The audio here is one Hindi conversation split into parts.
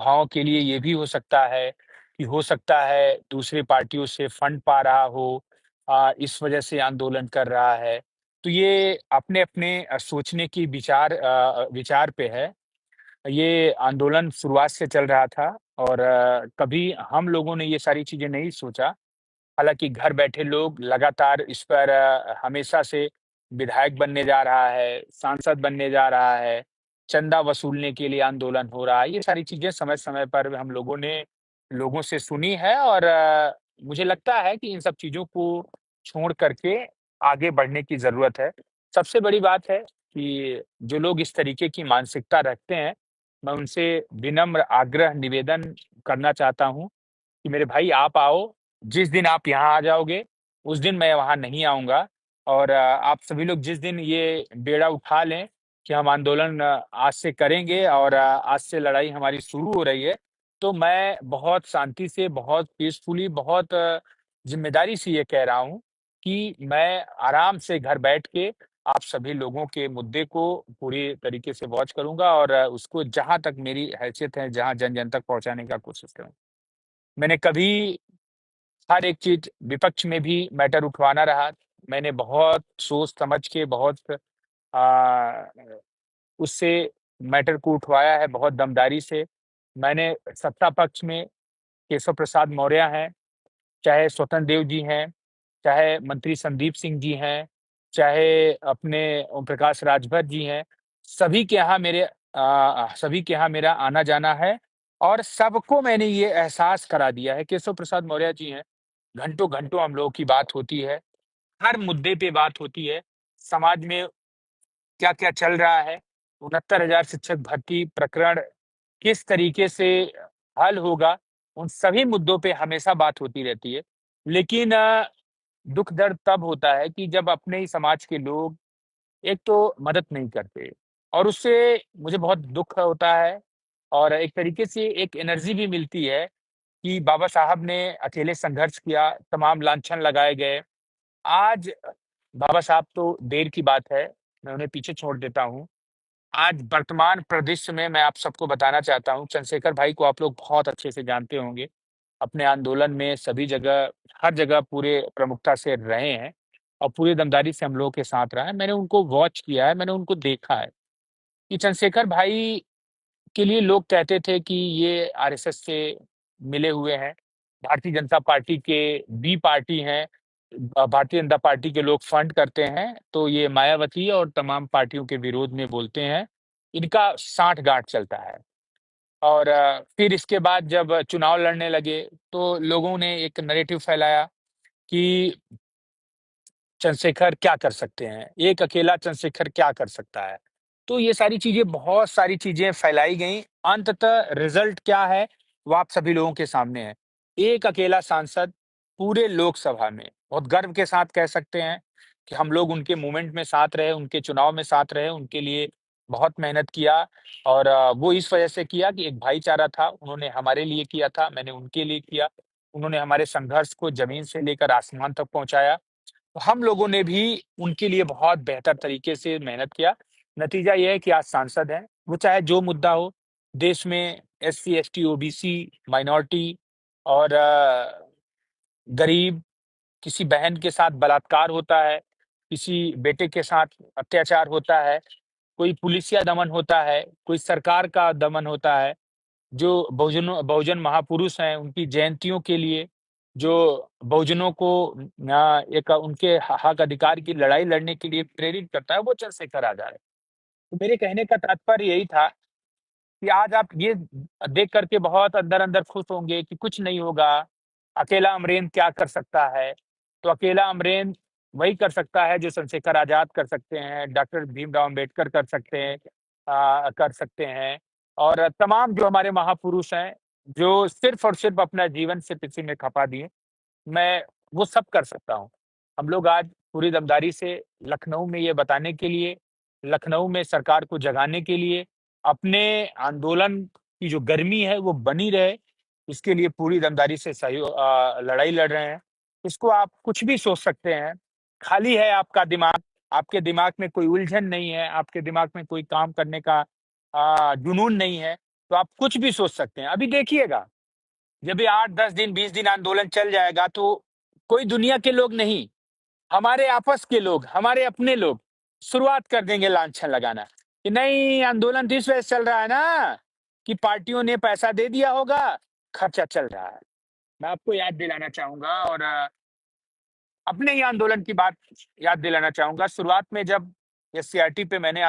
प्रभाव के लिए ये भी हो सकता है कि हो सकता है दूसरी पार्टियों से फंड पा रहा हो, इस वजह से आंदोलन कर रहा है। तो ये अपने-अपने सोचने की विचार पे है। ये आंदोलन शुरुआत से चल रहा था और कभी हम लोगों ने ये सारी चीज़ें नहीं सोचा। हालाँकि घर बैठे लोग लगातार इस पर हमेशा से विधायक बनने जा रहा है, सांसद बनने जा रहा है, चंदा वसूलने के लिए आंदोलन हो रहा है। ये सारी चीज़ें समय-समय पर हम लोगों ने लोगों से सुनी है और मुझे लगता है कि इन सब चीज़ों को छोड़ कर के आगे बढ़ने की ज़रूरत है। सबसे बड़ी बात है कि जो लोग इस तरीके की मानसिकता रखते हैं, मैं उनसे विनम्र आग्रह निवेदन करना चाहता हूँ कि मेरे भाई आप आओ, जिस दिन आप यहाँ आ जाओगे, उस दिन मैं वहाँ नहीं आऊँगा और आप सभी लोग जिस दिन ये बेड़ा उठा लें कि हम आंदोलन आज से करेंगे और आज से लड़ाई हमारी शुरू हो रही है, तो मैं बहुत शांति से, बहुत पीसफुली, बहुत ज़िम्मेदारी से ये कह रहा हूँ कि मैं आराम से घर बैठ के आप सभी लोगों के मुद्दे को पूरी तरीके से वॉच करूँगा और उसको जहाँ तक मेरी हैसियत है, जहाँ जन-जन तक पहुँचाने का कोशिश करूँ। मैंने कभी हर एक चीज़ विपक्ष में भी मैटर उठवाना रहा। मैंने बहुत सोच समझ के बहुत अ, उससे मैटर को उठवाया है बहुत दमदारी से। मैंने सत्ता पक्ष में केशव प्रसाद मौर्य हैं, चाहे स्वतंत्र देव जी हैं, चाहे मंत्री संदीप सिंह जी हैं, चाहे अपने ओम प्रकाश राजभर जी हैं, सभी के यहाँ मेरा आना-जाना है और सबको मैंने ये एहसास करा दिया है। केशव प्रसाद मौर्य जी हैं, घंटों-घंटों हम लोगों की बात होती है, हर मुद्दे पे बात होती है, समाज में क्या-क्या चल रहा है, 69,000 शिक्षक भर्ती प्रकरण किस तरीके से हल होगा, उन सभी मुद्दों पे हमेशा बात होती रहती है। लेकिन दुःख दर्द तब होता है कि जब अपने ही समाज के लोग एक तो मदद नहीं करते और उससे मुझे बहुत दुःख होता है और एक तरीके से एक एनर्जी भी मिलती है कि बाबा साहब ने अकेले संघर्ष किया, तमाम लांछन लगाए गए। आज बाबा साहब तो देर की बात है, मैं उन्हें पीछे छोड़ देता हूँ। आज वर्तमान परिदृश्य में मैं आप सबको बताना चाहता हूँ, चंद्रशेखर भाई को आप लोग बहुत अच्छे से जानते होंगे। अपने आंदोलन में सभी जगह, हर जगह पूरे प्रमुखता से रहे हैं और पूरी दमदारी से हम लोगों के साथ रहा है। मैंने उनको वॉच किया है, मैंने उनको देखा है कि चंद्रशेखर भाई के लिए लोग कहते थे कि ये आरएसएस से मिले हुए हैं, भारतीय जनता पार्टी के बी पार्टी हैं। भारतीय जनता पार्टी के लोग फंड करते हैं, तो ये मायावती और तमाम पार्टियों के विरोध में बोलते हैं। इनका साठ-गाँठ चलता है और फिर इसके बाद जब चुनाव लड़ने लगे, तो लोगों ने एक नैरेटिव फैलाया कि चंद्रशेखर क्या कर सकते हैं? एक अकेला चंद्रशेखर क्या कर सकता है? तो ये सारी चीज़ें बहुत सारी चीज़ें फैलाई गईं। अंततः रिज़ल्ट क्या है, वो आप सभी लोगों के सामने है। एक अकेला सांसद पूरे लोकसभा में, बहुत गर्व के साथ कह सकते हैं कि हम लोग उनके मूवमेंट में साथ रहे, उनके चुनाव में साथ रहे, उनके लिए बहुत मेहनत किया और वो इस वजह से किया कि एक भाईचारा था, उन्होंने हमारे लिए किया था, मैंने उनके लिए किया। उन्होंने हमारे संघर्ष को ज़मीन से लेकर आसमान तक पहुँचाया। तो हम लोगों ने भी उनके लिए बहुत बेहतर तरीके से मेहनत किया। नतीजा ये है कि आज सांसद हैं, वो चाहे जो मुद्दा हो, देश में एससी, एसटी, ओबीसी, माइनॉरिटी और गरीब, किसी बहन के साथ बलात्कार होता है, किसी बेटे के साथ अत्याचार होता है, कोई पुलिसिया दमन होता है, कोई सरकार का दमन होता है। जो बहुजन महापुरुष हैं, उनकी जयंतियों के लिए जो बहुजनों को एक उनके हक अधिकार की लड़ाई लड़ने के लिए प्रेरित करता है, वो चंद्रशेखर आज़ाद है। तो मेरे कहने का तात्पर्य यही था कि आज आप ये देख कर के बहुत अंदर-अंदर खुश होंगे कि कुछ नहीं होगा, अकेला अमरेंद्र क्या कर सकता है? तो अकेला अमरेंद्र वही कर सकता है जो चंद्रशेखर आज़ाद कर सकते हैं, डॉक्टर भीमराव अम्बेडकर कर सकते हैं और तमाम जो हमारे महापुरुष हैं, जो सिर्फ़ और सिर्फ़ अपना जीवन सिर्फ़ इसी में खपा दिए। मैं वो सब कर सकता हूँ। हम लोग आज पूरी दमदारी से लखनऊ में ये बताने के लिए, लखनऊ में सरकार को जगाने के लिए, अपने आंदोलन की जो गर्मी है वो बनी रहे, इसके लिए पूरी दमदारी से लड़ाई लड़ रहे हैं। इसको आप कुछ भी सोच सकते हैं, खाली है आपका दिमाग, आपके दिमाग में कोई उलझन नहीं है, आपके दिमाग में कोई काम करने का जुनून नहीं है, तो आप कुछ भी सोच सकते हैं। अभी देखिएगा, जब ये 8-10 दिन 20 दिन आंदोलन चल जाएगा तो कोई दुनिया के लोग नहीं, हमारे आपस के लोग, हमारे अपने लोग शुरुआत कर देंगे लांछन लगाना कि नहीं, आंदोलन तो इस वजह से चल रहा है ना कि पार्टियों ने पैसा दे दिया होगा, खर्चा चल रहा है। मैं आपको याद दिलाना चाहूंगा और अपने ही आंदोलन की बात याद दिलाना चाहूंगा। शुरुआत में जब एससीईआरटी पे मैंने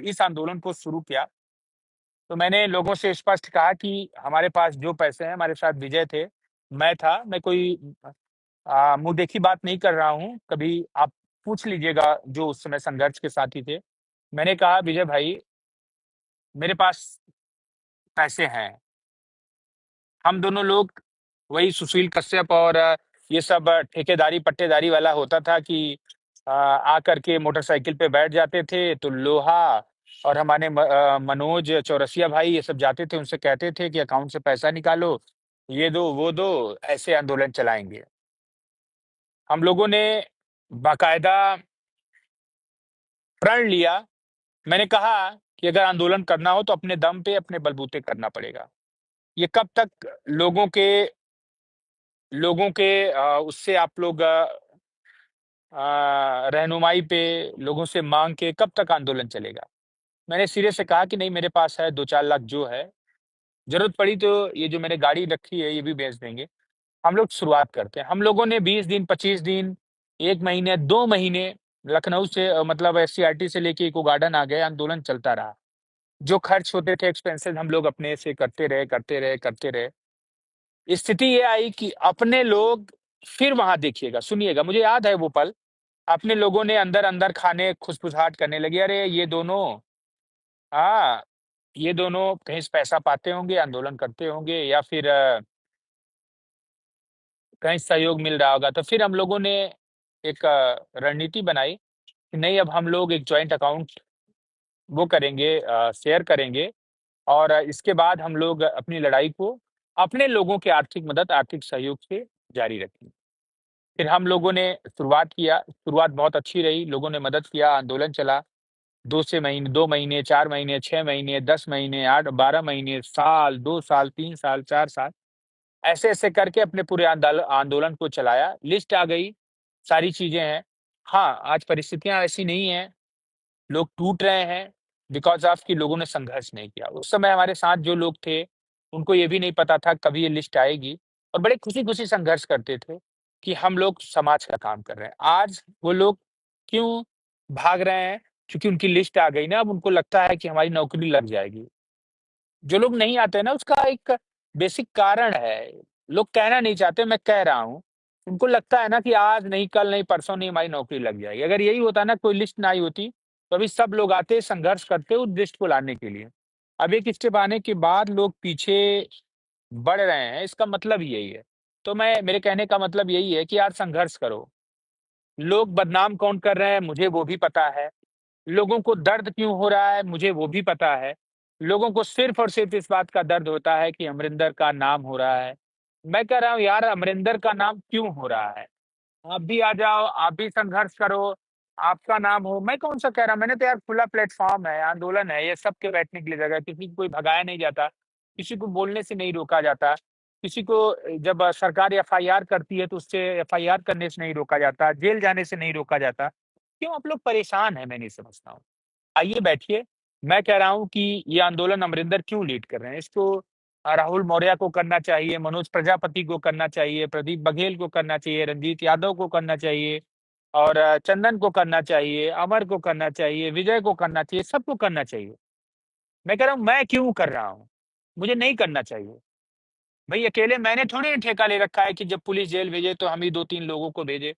इस आंदोलन को शुरू किया, तो मैंने लोगों से स्पष्ट कहा कि हमारे पास जो पैसे हैं, हमारे साथ विजय थे, मैं था, मैं कोई मुँह देखी बात नहीं कर रहा हूँ। कभी आप पूछ लीजिएगा जो उस समय संघर्ष के साथी थे। मैंने कहा, विजय भाई, मेरे पास पैसे हैं। हम दोनों लोग वही सुशील कश्यप और ये सब ठेकेदारी पट्टेदारी वाला होता था कि आकर के मोटरसाइकिल पे बैठ जाते थे, तो लोहा और हमारे मनोज चौरसिया भाई ये सब जाते थे, उनसे कहते थे कि अकाउंट से पैसा निकालो, ये दो, वो दो, ऐसे आंदोलन चलाएँगे। हम लोगों ने बाकायदा प्रण लिया। मैंने कहा कि अगर आंदोलन करना हो तो अपने दम पे, अपने बलबूते करना पड़ेगा। ये कब तक लोगों के उससे आप लोग रहनुमाई पे लोगों से माँग के कब तक आंदोलन चलेगा? मैंने सिरे से कहा कि नहीं, मेरे पास है 2-4 लाख जो है, ज़रूरत पड़ी तो ये जो मैंने गाड़ी रखी है ये भी बेच देंगे। हम लोग शुरुआत करते हैं। हम लोगों ने 20 दिन, 25 दिन, 1 महीने, 2 महीने लखनऊ से मतलब एससीईआरटी से लेके इको गार्डन आ गए, आंदोलन चलता रहा। जो खर्च होते थे एक्सपेंसेस हम लोग अपने से करते रहे, करते रहे, करते रहे। स्थिति ये आई कि अपने लोग फिर वहाँ देखिएगा, सुनिएगा, मुझे याद है वो पल, अपने लोगों ने अंदर-अंदर खाने खुसफुसाहट करने लगे, अरे हाँ, ये दोनों कहीं से पैसा पाते होंगे, आंदोलन करते होंगे या फिर कहीं सहयोग मिल रहा होगा। तो फिर हम लोगों ने एक रणनीति बनाई कि नहीं, अब हम लोग एक जॉइंट अकाउंट वो करेंगे, शेयर करेंगे और इसके बाद हम लोग अपनी लड़ाई को अपने लोगों की आर्थिक मदद, आर्थिक सहयोग से जारी रखेंगे। फिर हम लोगों ने शुरुआत किया, शुरुआत बहुत अच्छी रही, लोगों ने मदद किया, आंदोलन चला। 2 महीने, 4 महीने, 6 महीने, 10 महीने, 8, 12 महीने, साल, 2 साल, 3 साल, 4 साल, ऐसे-ऐसे करके अपने पूरे आंदोलन को चलाया। लिस्ट आ गई, सारी चीज़ें हैं। हाँ, आज परिस्थितियाँ ऐसी नहीं हैं, लोग टूट रहे हैं बिकॉज़ ऑफ कि लोगों ने संघर्ष नहीं किया। उस समय हमारे साथ जो लोग थे, उनको ये भी नहीं पता था कभी ये लिस्ट आएगी और बड़े खुशी-खुशी संघर्ष करते थे कि हम लोग समाज का काम कर रहे हैं। आज वो लोग क्यों भाग रहे हैं? क्योंकि उनकी लिस्ट आ गई ना, अब उनको लगता है कि हमारी नौकरी लग जाएगी। जो लोग नहीं आते हैं ना, उसका एक बेसिक कारण है। लोग कहना नहीं चाहते, मैं कह रहा हूँ। उनको लगता है ना कि आज नहीं, कल नहीं, परसों नहीं, हमारी नौकरी लग जाएगी। अगर यही होता ना, कोई लिस्ट ना आई होती, तो अभी सब लोग आते, संघर्ष करते उस लिस्ट को लाने के लिए। अब एक स्टेप आने के बाद लोग पीछे बढ़ रहे हैं, इसका मतलब यही है। तो मेरे कहने का मतलब यही है कि यार संघर्ष करो। लोग बदनाम कौन कर रहे हैं, मुझे वो भी पता है। लोगों को दर्द क्यों हो रहा है, मुझे वो भी पता है। लोगों को सिर्फ़ और सिर्फ़ इस बात का दर्द होता है कि अमरिंदर का नाम हो रहा है। मैं कह रहा हूँ यार, अमरिंदर का नाम क्यों हो रहा है? आप भी आ जाओ, आप भी संघर्ष करो, आपका नाम हो। मैं कौन-सा कह रहा हूँ, मैंने तो यार खुला प्लेटफ़ॉर्म है, आंदोलन है, ये सबके बैठने के लिए जगह है, किसी को कोई भगाया नहीं जाता, किसी को बोलने से नहीं रोका जाता, किसी को जब सरकार एफआईआर करती है तो उससे एफआईआर करने से नहीं रोका जाता, जेल जाने से नहीं रोका जाता। क्यों आप लोग परेशान हैं, मैं नहीं समझता हूँ। आइए बैठिए, मैं कह रहा हूँ कि ये आंदोलन अमरिंदर क्यों लीड कर रहे हैं, इसको राहुल मौर्य को करना चाहिए, मनोज प्रजापति को करना चाहिए, प्रदीप बघेल को करना चाहिए, रंजीत यादव को करना चाहिए और चंदन को करना चाहिए, अमर को करना चाहिए, विजय को करना चाहिए, सबको करना चाहिए। मैं कह रहा हूँ मैं क्यों कर रहा हूँ? मुझे नहीं करना चाहिए। भई अकेले मैंने थोड़ी ना ठेका ले रखा है कि जब पुलिस जेल भेजे तो हम ही 2-3 लोगों को भेजे।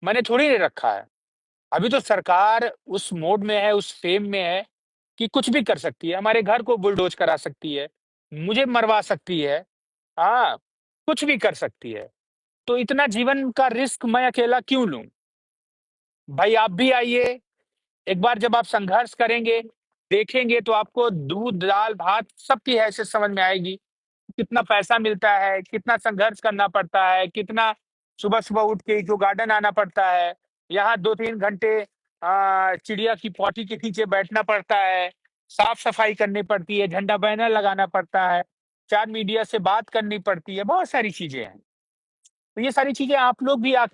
मैंने थोड़ी ले रखा है। अभी तो सरकार उस मोड में है, उस फ़ेम में है कि कुछ भी कर सकती है। हमारे घर को बुलडोज़ करा सकती है, मुझे मरवा सकती है, हाँ, कुछ भी कर सकती है। तो इतना जीवन का रिस्क मैं अकेला क्यों लूँ? भाई आप भी आइए, एक बार जब आप संघर्ष करेंगे, देखेंगे तो आपको दूध, दाल, भात सबकी हैसियत समझ में आएगी। कितना पैसा मिलता है, कितना संघर्ष करना पड़ता है, कितना सुबह-सुबह उठ के इको गार्डन आना पड़ता है। यहाँ 2-3 घंटे चिड़िया की पोटी के नीचे बैठना पड़ता है। साफ-सफाई करनी पड़ती है, झंडा बैनर लगाना पड़ता है, 4 मीडिया से बात करनी पड़ती है, बहुत सारी चीज़ें हैं। तो ये सारी चीज़ें आप लोग भी आकर